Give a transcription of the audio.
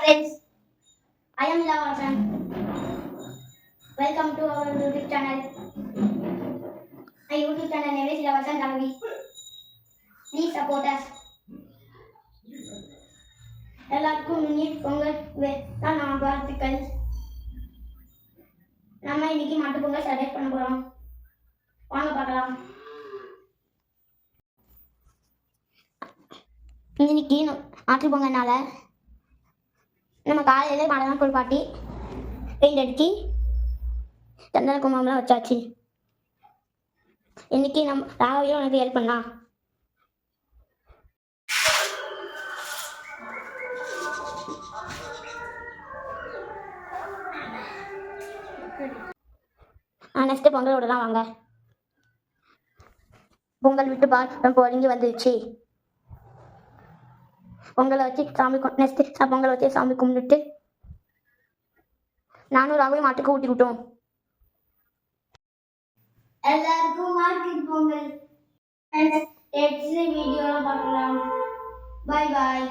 Friends, I am Lavasan. Welcome to our YouTube channel. My YouTube channel name is Lavasan Rangvi. Please support us. எல்லாருக்கும் இனி பொங்கல் தான் நம்ம வாழ்த்துக்கள். நம்ம இன்னைக்கு மாட்டு பொங்கல் செலிப்ரேட் பண்ண போறோம். வாங்க பார்க்கலாம். இன்னைக்கு மாட்டு பொங்கல்னால நம்ம காலையில மாடெல்லாம் குளிப்பாட்டி பெயிண்ட் அடிச்சு சந்தன குங்குமம்லாம் வச்சாச்சு. இன்னைக்கு நம்ம ராவையும் உனக்கு ஹெல்ப் பண்ணலாம். நெக்ஸ்ட் பொங்கலோட தான் வாங்க. பொங்கல் விட்டு ரொம்ப ஒருங்கி வந்துருச்சு. பொங்கலை வச்சு சாமி நெக்ஸ்ட் பொங்கலை வச்சு சாமி கும்பிட்டுட்டு நானும் ராவையும் மாட்டுக்கு ஊட்டி விட்டோம். எல்லாருக்கும் மாட்டு பொங்கல். வீடியோலாம் பார்க்கலாம். பாய் பாய்.